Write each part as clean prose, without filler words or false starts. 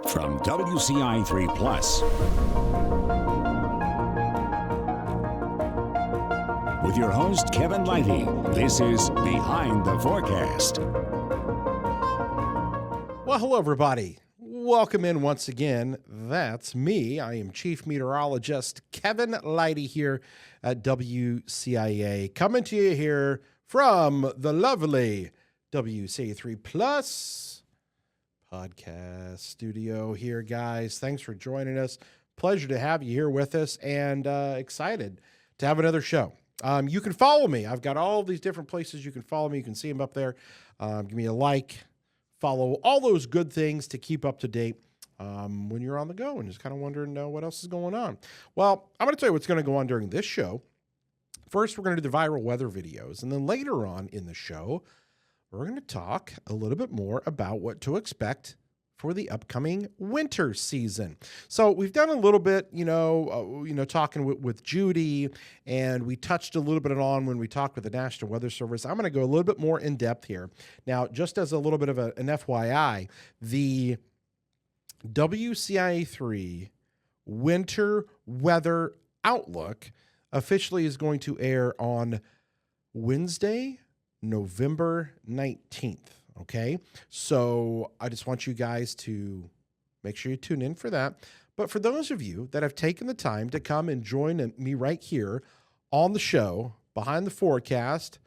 From WCI 3 Plus, with your host Kevin Lighty, this is Behind the Forecast. Well, hello everybody. Welcome in once again. That's me. I am Chief Meteorologist Kevin Lighty here at WCIA, coming to you here from the lovely WCIA 3 Plus podcast studio here, guys. Thanks for joining us. Pleasure to have you here with us, and excited to have another show. You can follow me. I've got all these different places you can follow me. You can see them up there. Give me a like, follow, all those good things to keep up to date when you're on the go and just kind of wondering what else is going on. Well, I'm going to tell you what's going to go on during this show. First, we're going to do the viral weather videos, and then later on in the show, we're going to talk a little bit more about what to expect for the upcoming winter season. So we've done a little bit, talking with Judy, and we touched a little bit on when we talked with the National Weather Service. I'm going to go a little bit more in depth here. Now, just as a little bit of an FYI, the WCIA 3 Winter Weather Outlook officially is going to air on Wednesday, November 19th. Okay, so I just want you guys to make sure you tune in for that. But for those of you that have taken the time to come and join me right here on the show, Behind the Forecast,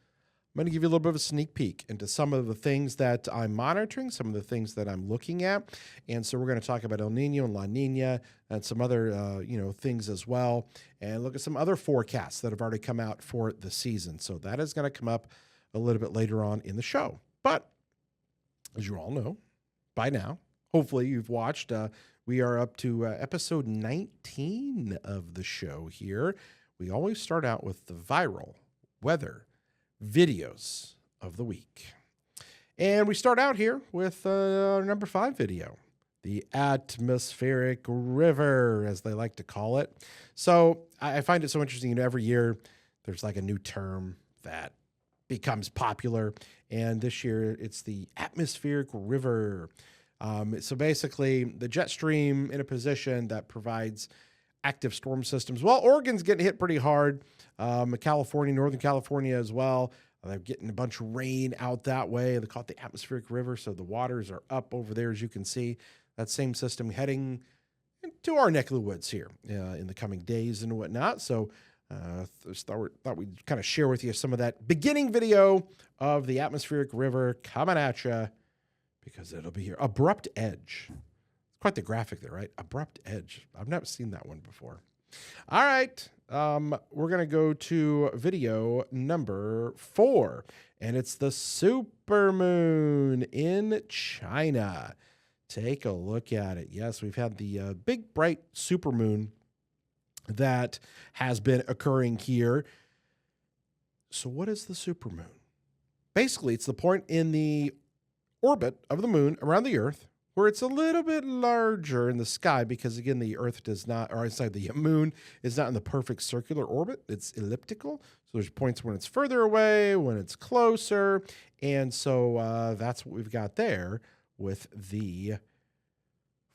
I'm going to give you a little bit of a sneak peek into some of the things that I'm monitoring, some of the things that I'm looking at. And so we're going to talk about El Nino and La Nina and some other, things as well, and look at some other forecasts that have already come out for the season. So that is going to come up a little bit later on in the show. But as you all know by now, hopefully you've watched, we are up to episode 19 of the show here. We always start out with the viral weather videos of the week. And we start out here with our number 5 video, the atmospheric river, as they like to call it. So I find it so interesting. Every year there's like a new term that becomes popular, and this year it's the atmospheric river. So basically the jet stream in a position that provides active storm systems. Well, Oregon's getting hit pretty hard. California, Northern California as well. They're getting a bunch of rain out that way. They call it the atmospheric river. So the waters are up over there, as you can see. That same system heading into our neck of the woods here in the coming days and whatnot. So thought we'd kind of share with you some of that beginning video of the atmospheric river coming at you, because it'll be here. Abrupt edge. Quite the graphic there, right? Abrupt edge. I've never seen that one before. All right. We're going to go to video number 4, and it's the supermoon in China. Take a look at it. Yes, we've had the big, bright supermoon that has been occurring here. So what is the supermoon? Basically, it's the point in the orbit of the moon around the Earth where it's a little bit larger in the sky, because again, the Earth does not, or inside the moon is not in the perfect circular orbit. It's elliptical. So there's points when it's further away, when it's closer. And so that's what we've got there with the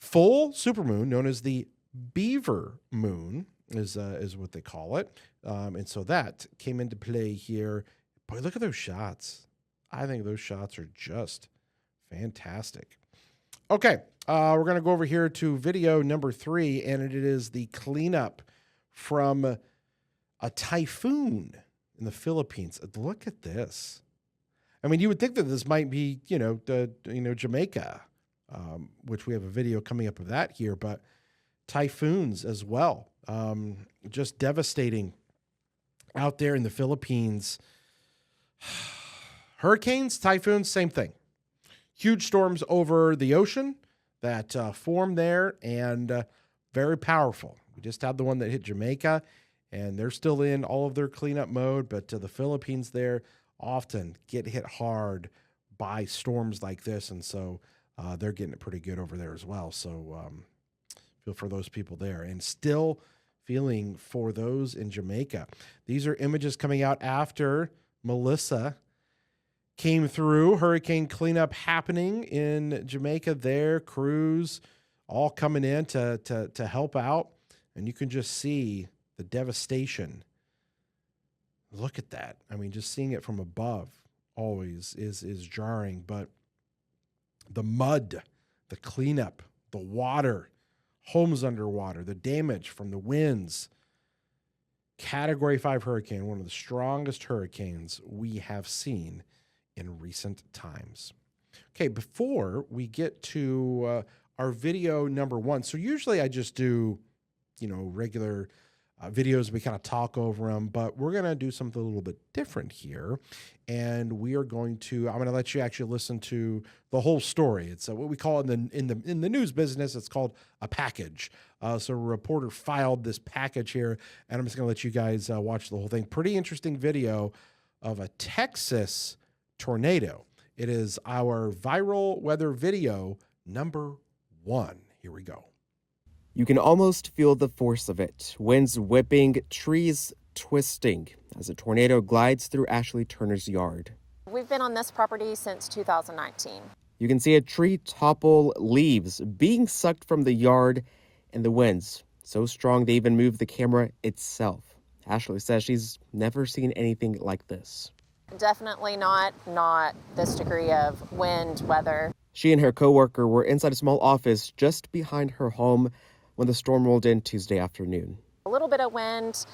full supermoon, known as the Beaver moon, is what they call it. And so that came into play here. Boy, look at those shots. I think those shots are just fantastic. Okay, we're going to go over here to video number 3, and it is the cleanup from a typhoon in the Philippines. Look at this. I mean, you would think that this might be, Jamaica, which we have a video coming up of that here, but typhoons as well. Just devastating out there in the Philippines. Hurricanes, typhoons, same thing. Huge storms over the ocean that form there, and very powerful. We just had the one that hit Jamaica, and they're still in all of their cleanup mode, but the Philippines there often get hit hard by storms like this, and so they're getting it pretty good over there as well. So feel for those people there, and still feeling for those in Jamaica. These are images coming out after Melissa came through. Hurricane cleanup happening in Jamaica there. Crews all coming in to help out. And you can just see the devastation. Look at that. I mean, just seeing it from above always is jarring. But the mud, the cleanup, the water, homes underwater, the damage from the winds. Category 5 hurricane, one of the strongest hurricanes we have seen in recent times. Okay, before we get to our video number 1, so usually I just do, regular videos. We kind of talk over them, but we're going to do something a little bit different here. And I'm going to let you actually listen to the whole story. It's what we call in the news business, it's called a package. So a reporter filed this package here, and I'm just going to let you guys watch the whole thing. Pretty interesting video of a Texas tornado. It is our viral weather video number 1. Here we go. You can almost feel the force of it. Winds whipping, trees twisting as a tornado glides through Ashley Turner's yard. We've been on this property since 2019. You can see a tree topple, leaves being sucked from the yard, and the winds so strong they even moved the camera itself. Ashley says she's never seen anything like this. Definitely not this degree of wind, weather. She and her coworker were inside a small office just behind her home when the storm rolled in Tuesday afternoon. A little bit of wind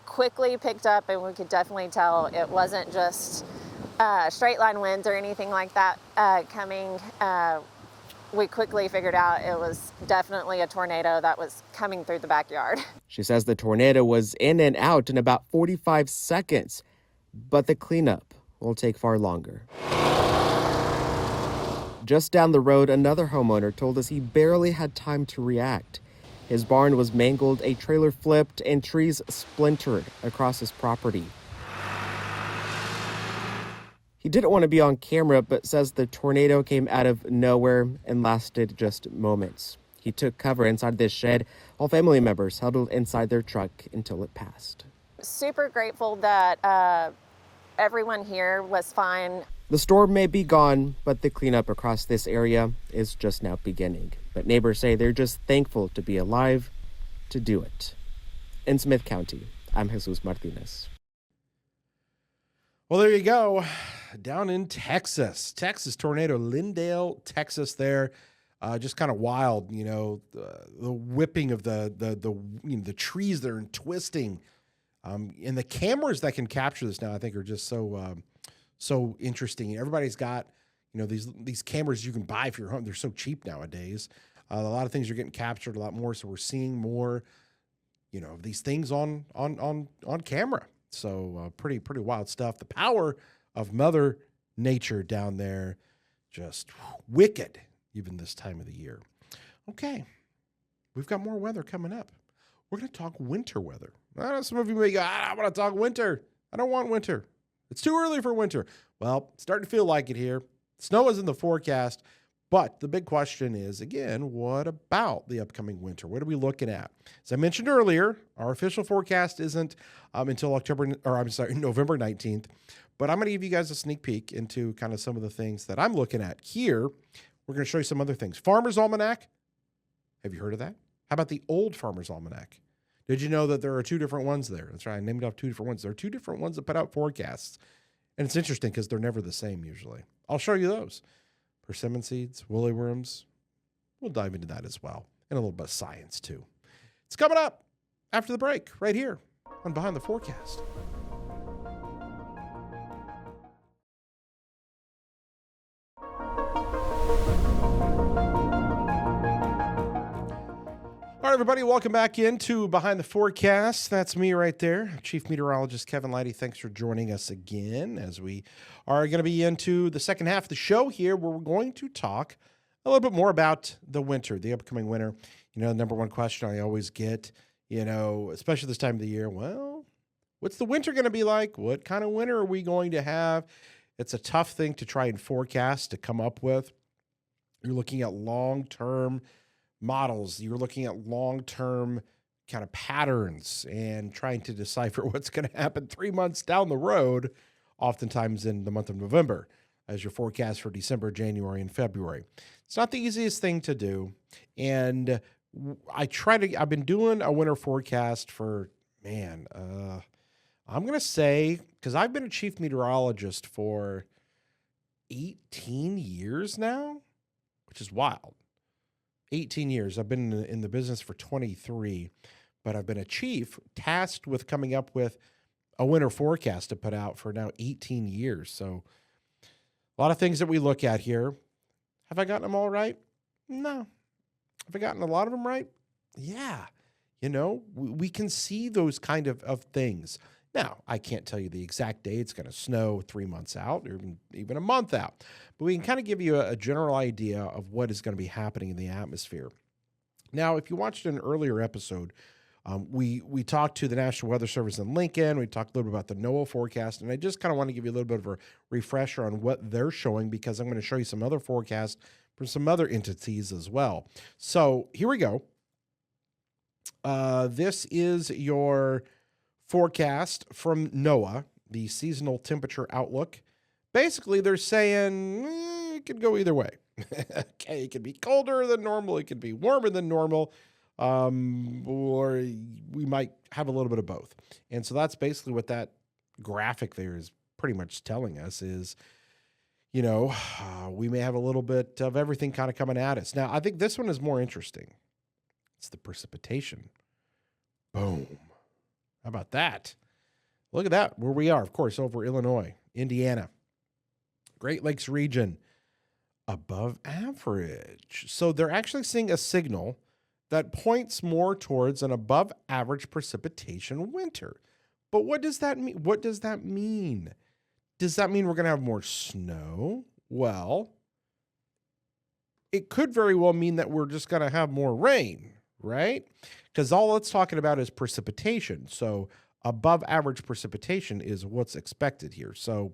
quickly picked up, and we could definitely tell it wasn't just straight line winds or anything like that coming. We quickly figured out it was definitely a tornado that was coming through the backyard. She says the tornado was in and out in about 45 seconds, but the cleanup will take far longer. Just down the road, another homeowner told us he barely had time to react. His barn was mangled, a trailer flipped, and trees splintered across his property. He didn't want to be on camera, but says the tornado came out of nowhere and lasted just moments. He took cover inside this shed while family members huddled inside their truck until it passed. Super grateful that everyone here was fine. The storm may be gone, but the cleanup across this area is just now beginning. But neighbors say they're just thankful to be alive to do it. In Smith County, I'm Jesus Martinez. Well, there you go. Down in Texas tornado, Lindale, Texas there. Just kind of wild, the whipping of the trees there and twisting. And the cameras that can capture this now, I think, are just so interesting. Everybody's got, these cameras you can buy for your home. They're so cheap nowadays. A lot of things are getting captured a lot more. So we're seeing more, of these things on camera. So pretty wild stuff. The power of Mother Nature down there, just wicked, even this time of the year. Okay, we've got more weather coming up. We're going to talk winter weather. I know some of you may go, I want to talk winter. I don't want winter. It's too early for winter. Well, it's starting to feel like it here. Snow is in the forecast. But the big question is, again, what about the upcoming winter? What are we looking at? As I mentioned earlier, our official forecast isn't until November 19th. But I'm going to give you guys a sneak peek into kind of some of the things that I'm looking at here. We're going to show you some other things. Farmer's Almanac. Have you heard of that? How about the old Farmer's Almanac? Did you know that there are 2 different ones there? That's right. I named off 2 different ones. There are 2 different ones that put out forecasts. And it's interesting because they're never the same usually. I'll show you those. Persimmon seeds, woolly worms. We'll dive into that as well. And a little bit of science too. It's coming up after the break right here on Behind the Forecast. All right, everybody, welcome back into Behind the Forecast. That's me right there, Chief Meteorologist Kevin Lighty. Thanks for joining us again as we are going to be into the second half of the show here, where we're going to talk a little bit more about the winter, the upcoming winter. The number one question I always get, especially this time of the year, well, what's the winter going to be like? What kind of winter are we going to have? It's a tough thing to try and forecast, to come up with. You're looking at long-term models. You're looking at long-term kind of patterns and trying to decipher what's going to happen 3 months down the road, oftentimes in the month of November, as your forecast for December, January, and February. It's not the easiest thing to do. And I've been doing a winter forecast for, I'm going to say, because I've been a chief meteorologist for 18 years now, which is wild. 18 years. I've been in the business for 23, but I've been a chief tasked with coming up with a winter forecast to put out for now 18 years. So a lot of things that we look at here. Have I gotten them all right? No. Have I gotten a lot of them right? Yeah. We can see those kind of things. Now, I can't tell you the exact day it's going to snow 3 months out or even a month out, but we can kind of give you a general idea of what is going to be happening in the atmosphere. Now, if you watched an earlier episode, we talked to the National Weather Service in Lincoln. We talked a little bit about the NOAA forecast, and I just kind of want to give you a little bit of a refresher on what they're showing because I'm going to show you some other forecasts from some other entities as well. So here we go. This is your forecast from NOAA, the seasonal temperature outlook. Basically, they're saying it could go either way. Okay, it could be colder than normal. It could be warmer than normal. Or we might have a little bit of both. And so that's basically what that graphic there is pretty much telling us is, we may have a little bit of everything kind of coming at us. Now, I think this one is more interesting. It's the precipitation. Boom. How about that? Look at that, where we are, of course, over Illinois, Indiana, Great Lakes region, above average. So they're actually seeing a signal that points more towards an above average precipitation winter. But what does that mean? What does that mean? Does that mean we're going to have more snow? Well, it could very well mean that we're just going to have more rain, right? Because all it's talking about is precipitation. So above average precipitation is what's expected here. So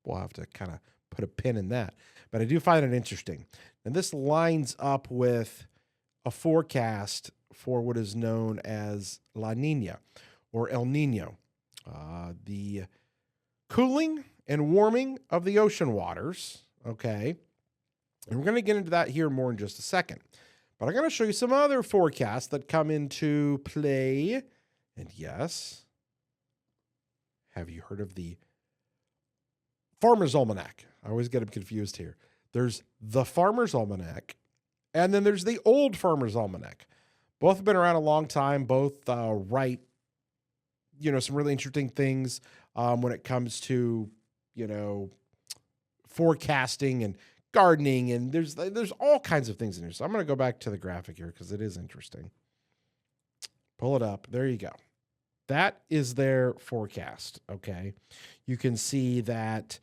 we'll have to kind of put a pin in that. But I do find it interesting. And this lines up with a forecast for what is known as La Nina or El Nino, the cooling and warming of the ocean waters, okay? And we're going to get into that here more in just a second. But I'm going to show you some other forecasts that come into play. And yes, have you heard of the Farmer's Almanac? I always get them confused here. There's the Farmer's Almanac, and then there's the Old Farmer's Almanac. Both have been around a long time. Both write, some really interesting things when it comes to, forecasting and gardening, and there's all kinds of things in here. So I'm going to go back to the graphic here because it is interesting. Pull it up. There you go. That is their forecast, okay? You can see that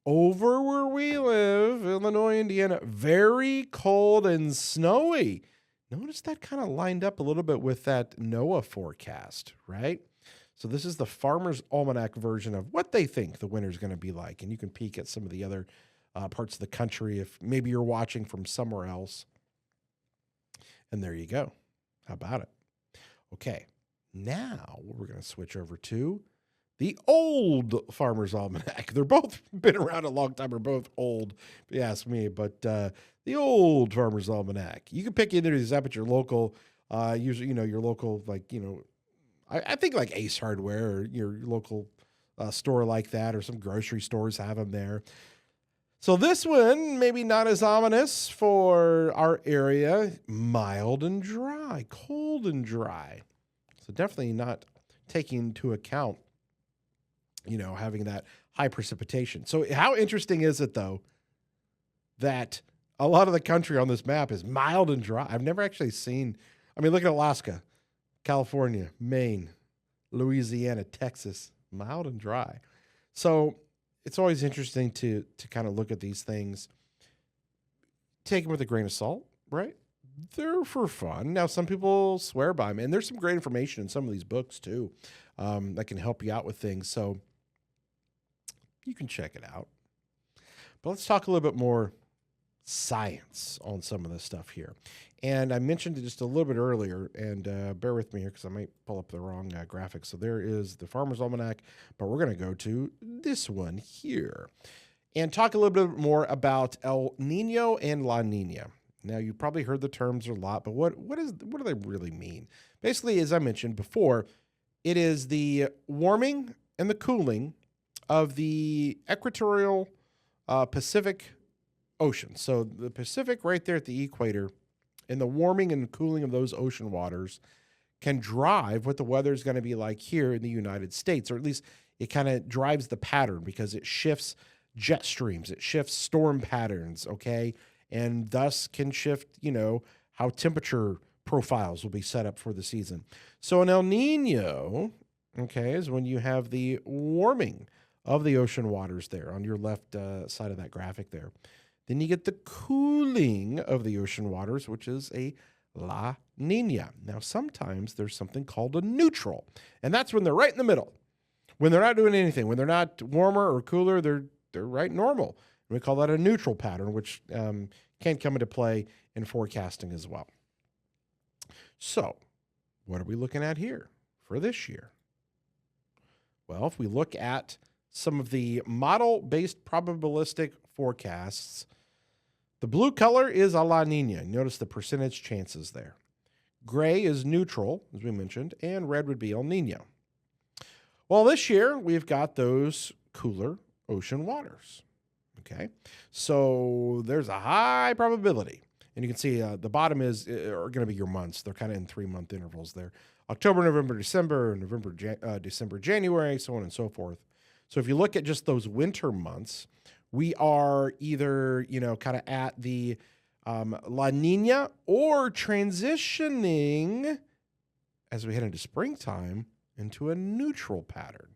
over where we live, Illinois, Indiana, very cold and snowy. Notice that kind of lined up a little bit with that NOAA forecast, right? So this is the Farmer's Almanac version of what they think the winter's going to be like. And you can peek at some of the other parts of the country if maybe you're watching from somewhere else. And there you go. How about it? Okay, now we're going to switch over to the Old Farmer's Almanac. They're both been around a long time. They're both old, if you ask me. But the Old Farmer's Almanac. You can pick either of these up at your local, usually, your local, I think like Ace Hardware or your local store like that, or some grocery stores have them there. So this one, maybe not as ominous for our area. Mild and dry, cold and dry. So definitely not taking into account, having that high precipitation. So how interesting is it, though, that a lot of the country on this map is mild and dry? I've never actually seen, look at Alaska, California, Maine, Louisiana, Texas, mild and dry. So it's always interesting to kind of look at these things, take them with a grain of salt, right? They're for fun. Now, some people swear by them, and there's some great information in some of these books too that can help you out with things. So you can check it out. But let's talk a little bit more science on some of this stuff here. And I mentioned it just a little bit earlier, and bear with me here because I might pull up the wrong graphic. So there is the Farmer's Almanac, but we're going to go to this one here and talk a little bit more about El Nino and La Nina. Now, you've probably heard the terms a lot, but what do they really mean? Basically, as I mentioned before, it is the warming and the cooling of the equatorial Pacific Ocean. So the Pacific right there at the equator, and the warming and cooling of those ocean waters can drive what the weather is going to be like here in the United States, or at least it kind of drives the pattern because it shifts jet streams, it shifts storm patterns, okay? And thus can shift, how temperature profiles will be set up for the season. So an El Nino, okay, is when you have the warming of the ocean waters there on your left side of that graphic there. Then you get the cooling of the ocean waters, which is a La Nina. Now, sometimes there's something called a neutral, and that's when they're right in the middle. When they're not doing anything, when they're not warmer or cooler, they're right normal. And we call that a neutral pattern, which can come into play in forecasting as well. So, what are we looking at here for this year? Well, if we look at some of the model-based probabilistic forecasts, the blue color is a La Nina. Notice the percentage chances there. Gray is neutral, as we mentioned, and red would be El Nino. Well, this year, we've got those cooler ocean waters, okay? So there's a high probability. And you can see the bottom are going to be your months. They're kind of in 3-month intervals there. October, November, December, December, January, so on and so forth. So if you look at just those winter months, we are either, kind of at the La Nina or transitioning as we head into springtime into a neutral pattern.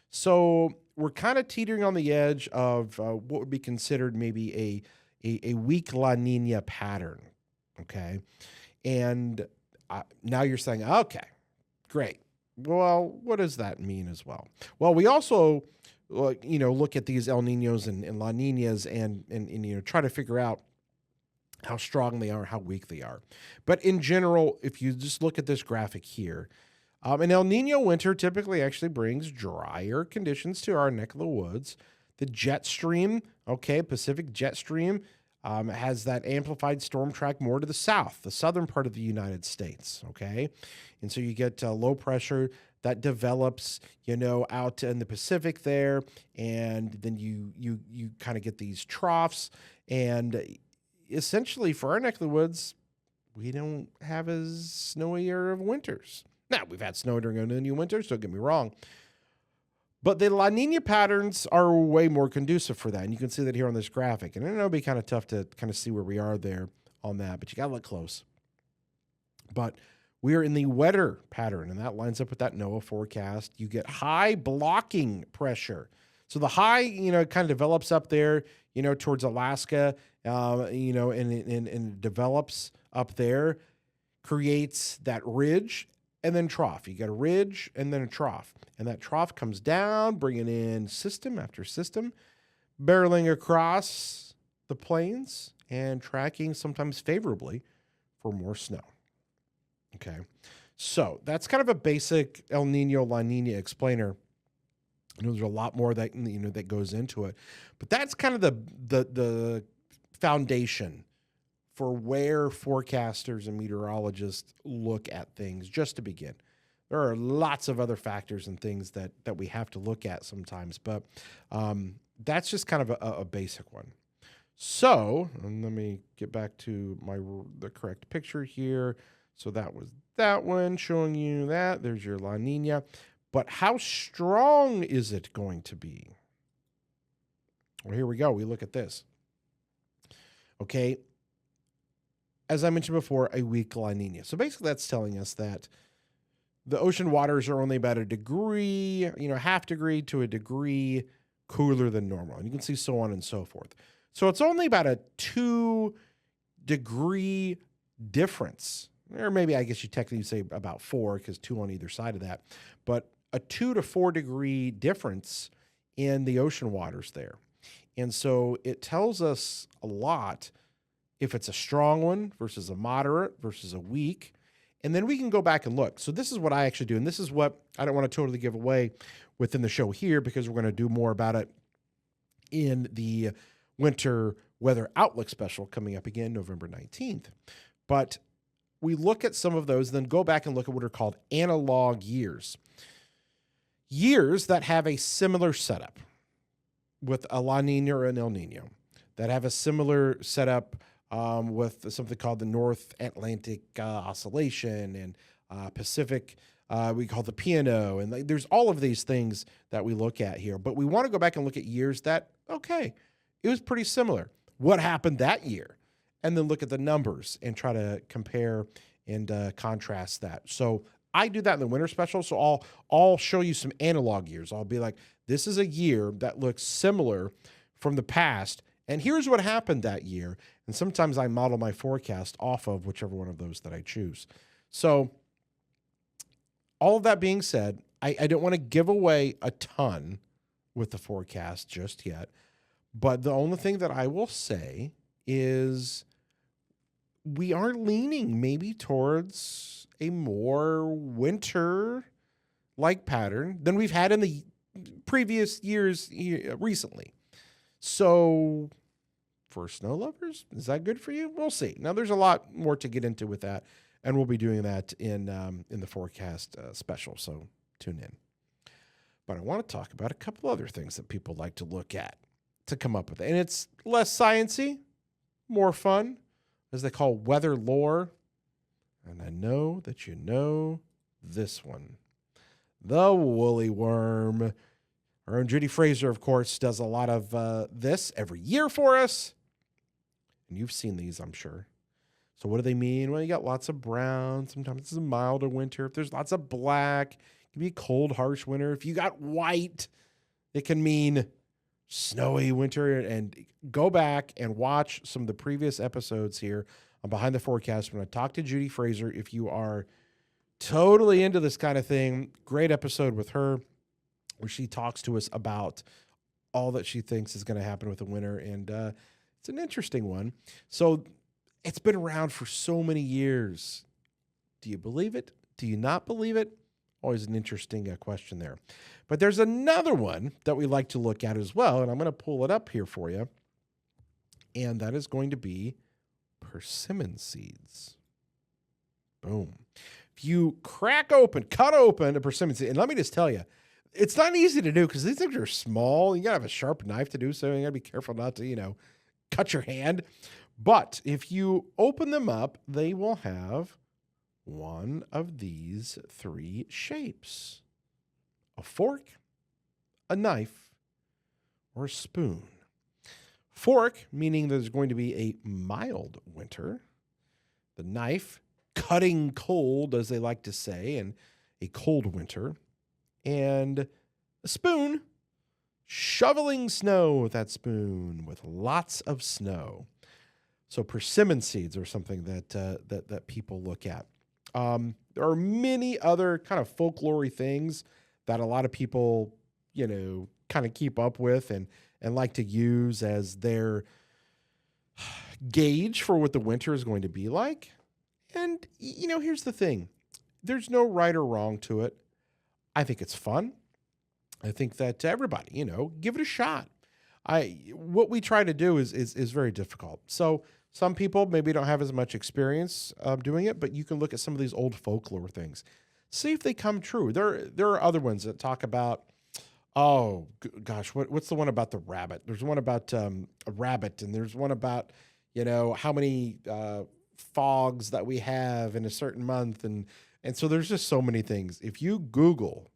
So we're kind of teetering on the edge of what would be considered maybe a weak La Nina pattern, okay? And now you're saying, okay, great. Well, what does that mean as well? Well, we also, look at these El Ninos and La Ninas and try to figure out how strong they are, how weak they are. But in general, if you just look at this graphic here, an El Nino winter typically actually brings drier conditions to our neck of the woods. The jet stream, Pacific jet stream, has that amplified storm track more to the south, the southern part of the United States, okay? And so you get low pressure that develops, out in the Pacific there, and then you kind of get these troughs, and essentially for our neck of the woods, we don't have as snowier of winters. Now, we've had snow during a new winter, so don't get me wrong. But the La Nina patterns are way more conducive for that. And you can see that here on this graphic. And I know it'll be kind of tough to kind of see where we are there on that, but you got to look close. But we are in the wetter pattern, and that lines up with that NOAA forecast. You get high blocking pressure. So the high, kind of develops up there, towards Alaska, and it develops up there, creates that ridge and then trough. You got a ridge and then a trough. And that trough comes down, bringing in system after system, barreling across the plains and tracking sometimes favorably for more snow. Okay, so that's kind of a basic El Nino La Nina explainer. I know there's a lot more that that goes into it, but that's kind of the foundation for where forecasters and meteorologists look at things. Just to begin, there are lots of other factors and things that we have to look at sometimes, but that's just kind of a basic one. So, and let me get back to the correct picture here. So that was that one showing you that. There's your La Nina. But how strong is it going to be? Well, here we go. We look at this. Okay. As I mentioned before, a weak La Nina. So basically that's telling us that the ocean waters are only about a degree, half degree to a degree cooler than normal. And you can see so on and so forth. So it's only about a 2-degree difference. Or maybe I guess you technically say about 4 because 2 on either side of that. But a 2 to 4 degree difference in the ocean waters there. And so it tells us a lot if it's a strong one versus a moderate versus a weak. And then we can go back and look. So this is what I actually do. And this is what I don't want to totally give away within the show here because we're going to do more about it in the winter Weather Outlook special coming up again November 19th. But we look at some of those, then go back and look at what are called analog years. Years that have a similar setup with a La Nina or an El Nino, that have a similar setup with something called the North Atlantic Oscillation and Pacific, we call the P&O. And there's all of these things that we look at here. But we want to go back and look at years that, okay, it was pretty similar. What happened that year? And then look at the numbers and try to compare and contrast that. So I do that in the winter special. So I'll show you some analog years. I'll be like, this is a year that looks similar from the past, and here's what happened that year. And sometimes I model my forecast off of whichever one of those that I choose. So all of that being said, I don't want to give away a ton with the forecast just yet. But the only thing that I will say is we are leaning maybe towards a more winter-like pattern than we've had in the previous years recently. So for snow lovers, is that good for you? We'll see. Now, there's a lot more to get into with that, and we'll be doing that in the forecast special, so tune in. But I want to talk about a couple other things that people like to look at to come up with it. And it's less sciencey, more fun, as they call weather lore. And I know that you know this one. The woolly worm. Our own Judy Fraser, of course, does a lot of this every year for us. And you've seen these, I'm sure. So what do they mean? Well, you got lots of brown. Sometimes it's a milder winter. If there's lots of black, it can be a cold, harsh winter. If you got white, it can mean snowy winter. And go back and watch some of the previous episodes here on Behind the Forecast when I talked to Judy Fraser. If you are totally into this kind of thing, great episode with her where she talks to us about all that she thinks is going to happen with the winter. And it's an interesting one. So it's been around for so many years. Do you believe it? Do you not believe it? Always an interesting question there. But there's another one that we like to look at as well, and I'm going to pull it up here for you. And that is going to be persimmon seeds. Boom. If you cut open a persimmon seed, and let me just tell you, it's not easy to do because these things are small. You got to have a sharp knife to do so. You got to be careful not to, cut your hand. But if you open them up, they will have one of these three shapes: a fork, a knife, or a spoon. Fork, meaning there's going to be a mild winter. The knife, cutting cold, as they like to say, and a cold winter. And a spoon, shoveling snow with that spoon with lots of snow. So persimmon seeds are something that people look at. There are many other kind of folklore things that a lot of people, kind of keep up with and like to use as their gauge for what the winter is going to be like. And, here's the thing. There's no right or wrong to it. I think it's fun. I think that everybody, give it a shot. What we try to do is very difficult. So some people maybe don't have as much experience doing it, but you can look at some of these old folklore things. See if they come true. There are other ones that talk about, what's the one about the rabbit? There's one about a rabbit, and there's one about, how many fogs that we have in a certain month. And so there's just so many things. If you Google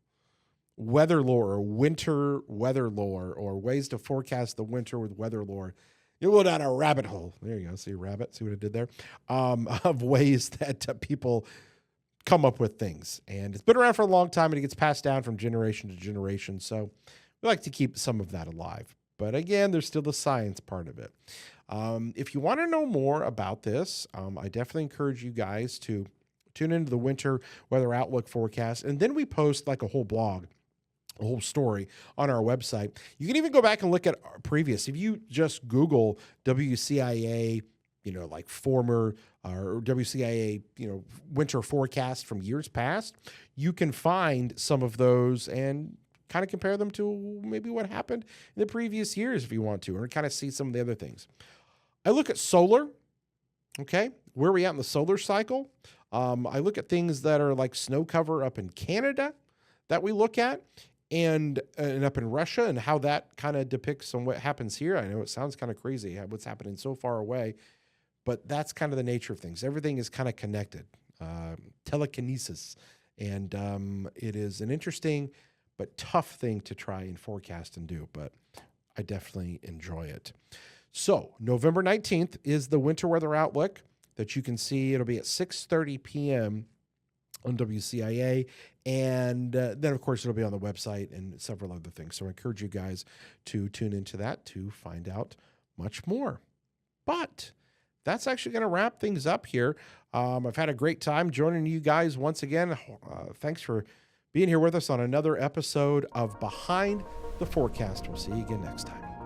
weather lore or winter weather lore or ways to forecast the winter with weather lore, you'll go down a rabbit hole. There you go. See a rabbit? See what it did there? Of ways that people come up with things. And it's been around for a long time, and it gets passed down from generation to generation. So we like to keep some of that alive. But again, there's still the science part of it. If you want to know more about this, I definitely encourage you guys to tune into the winter weather outlook forecast. And then we post like a whole blog, a whole story on our website. You can even go back and look at our previous. If you just Google WCIA, like former or WCIA, winter forecast from years past, you can find some of those and kind of compare them to maybe what happened in the previous years if you want to, or kind of see some of the other things. I look at solar. Okay, where are we at in the solar cycle? I look at things that are like snow cover up in Canada that we look at, and up in Russia, and how that kind of depicts on what happens here. I know it sounds kind of crazy what's happening so far away, but that's kind of the nature of things. Everything is kind of connected. Telekinesis, and it is an interesting but tough thing to try and forecast and do, but I definitely enjoy it. So November 19th is the winter weather outlook that you can see. It'll be at 6:30 p.m. on WCIA. And then, of course, it'll be on the website and several other things. So I encourage you guys to tune into that to find out much more. But that's actually going to wrap things up here. I've had a great time joining you guys once again. Thanks for being here with us on another episode of Behind the Forecast. We'll see you again next time.